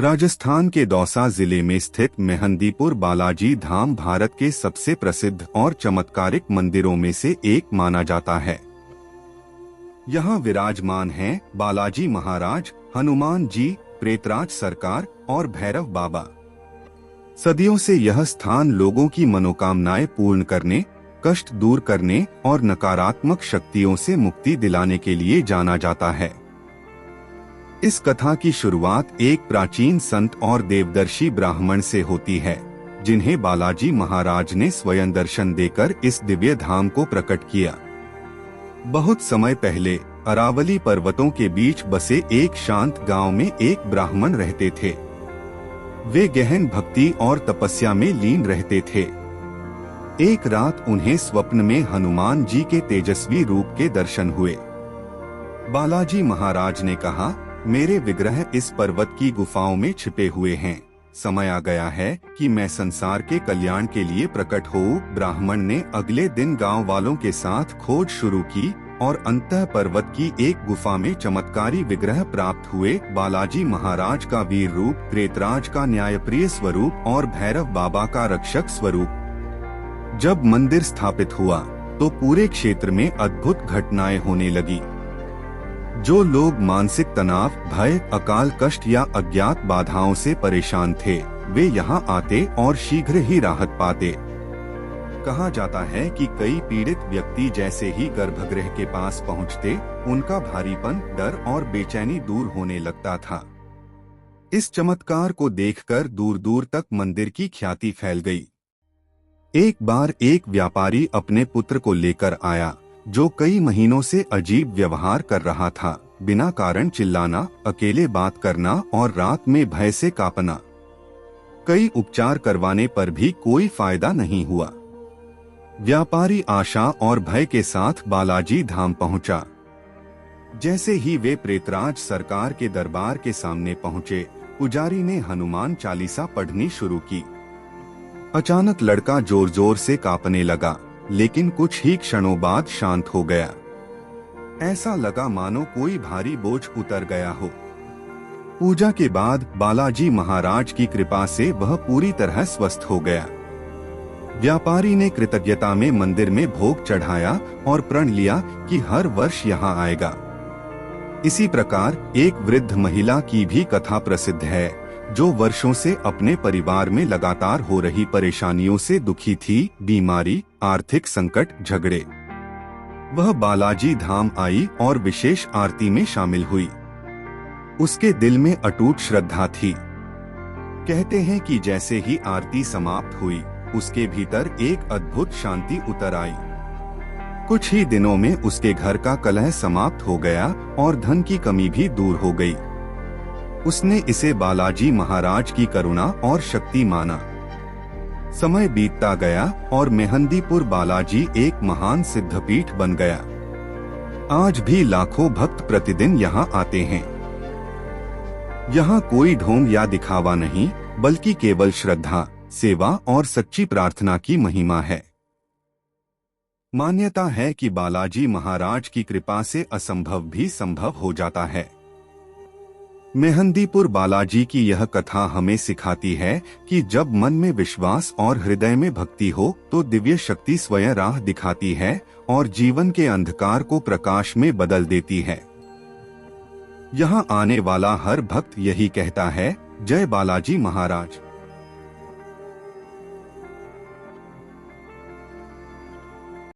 राजस्थान के दौसा जिले में स्थित मेहंदीपुर बालाजी धाम भारत के सबसे प्रसिद्ध और चमत्कारिक मंदिरों में से एक माना जाता है। यहाँ विराजमान हैं बालाजी महाराज, हनुमान जी, प्रेतराज सरकार और भैरव बाबा। सदियों से यह स्थान लोगों की मनोकामनाएं पूर्ण करने, कष्ट दूर करने और नकारात्मक शक्तियों से मुक्ति दिलाने के लिए जाना जाता है। इस कथा की शुरुआत एक प्राचीन संत और देवदर्शी ब्राह्मण से होती है, जिन्हें बालाजी महाराज ने स्वयं दर्शन देकर इस दिव्य धाम को प्रकट किया। बहुत समय पहले अरावली पर्वतों के बीच बसे एक शांत गांव में एक ब्राह्मण रहते थे। वे गहन भक्ति और तपस्या में लीन रहते थे। एक रात उन्हें स्वप्न में हनुमान जी के तेजस्वी रूप के दर्शन हुए। बालाजी महाराज ने कहा, मेरे विग्रह इस पर्वत की गुफाओं में छिपे हुए हैं। समय आ गया है कि मैं संसार के कल्याण के लिए प्रकट होऊं। ब्राह्मण ने अगले दिन गांव वालों के साथ खोज शुरू की और अंतः पर्वत की एक गुफा में चमत्कारी विग्रह प्राप्त हुए। बालाजी महाराज का वीर रूप, प्रेतराज का न्यायप्रिय स्वरूप और भैरव बाबा का रक्षक स्वरूप। जब मंदिर स्थापित हुआ तो पूरे क्षेत्र में अद्भुत घटनाएं होने लगी। जो लोग मानसिक तनाव, भय, अकाल कष्ट या अज्ञात बाधाओं से परेशान थे, वे यहाँ आते और शीघ्र ही राहत पाते। कहा जाता है कि कई पीड़ित व्यक्ति जैसे ही गर्भगृह के पास पहुँचते, उनका भारीपन, डर और बेचैनी दूर होने लगता था। इस चमत्कार को देखकर दूर दूर तक मंदिर की ख्याति फैल गई। एक बार एक व्यापारी अपने पुत्र को लेकर आया, जो कई महीनों से अजीब व्यवहार कर रहा था। बिना कारण चिल्लाना, अकेले बात करना और रात में भय से कांपना। कई उपचार करवाने पर भी कोई फायदा नहीं हुआ। व्यापारी आशा और भय के साथ बालाजी धाम पहुंचा। जैसे ही वे प्रेतराज सरकार के दरबार के सामने पहुंचे, पुजारी ने हनुमान चालीसा पढ़नी शुरू की। अचानक लड़का जोर जोर से कांपने लगा, लेकिन कुछ ही क्षणों बाद शांत हो गया। ऐसा लगा मानो कोई भारी बोझ उतर गया हो। पूजा के बाद बालाजी महाराज की कृपा से वह पूरी तरह स्वस्थ हो गया। व्यापारी ने कृतज्ञता में मंदिर में भोग चढ़ाया और प्रण लिया कि हर वर्ष यहाँ आएगा। इसी प्रकार एक वृद्ध महिला की भी कथा प्रसिद्ध है, जो वर्षों से अपने परिवार में लगातार हो रही परेशानियों से दुखी थी। बीमारी, आर्थिक संकट, झगड़े। वह बालाजी धाम आई और विशेष आरती में शामिल हुई। उसके दिल में अटूट श्रद्धा थी। कहते हैं कि जैसे ही आरती समाप्त हुई, उसके भीतर एक अद्भुत शांति उतर आई। कुछ ही दिनों में उसके घर का कलह समाप्त हो गया और धन की कमी भी दूर हो गई। उसने इसे बालाजी महाराज की करुणा और शक्ति माना। समय बीतता गया और मेहंदीपुर बालाजी एक महान सिद्धपीठ बन गया। आज भी लाखों भक्त प्रतिदिन यहाँ आते हैं। यहाँ कोई ढोंग या दिखावा नहीं, बल्कि केवल श्रद्धा, सेवा और सच्ची प्रार्थना की महिमा है। मान्यता है कि बालाजी महाराज की कृपा से असंभव भी संभव हो जाता है। मेहंदीपुर बालाजी की यह कथा हमें सिखाती है कि जब मन में विश्वास और हृदय में भक्ति हो, तो दिव्य शक्ति स्वयं राह दिखाती है और जीवन के अंधकार को प्रकाश में बदल देती है। यहाँ आने वाला हर भक्त यही कहता है, जय बालाजी महाराज।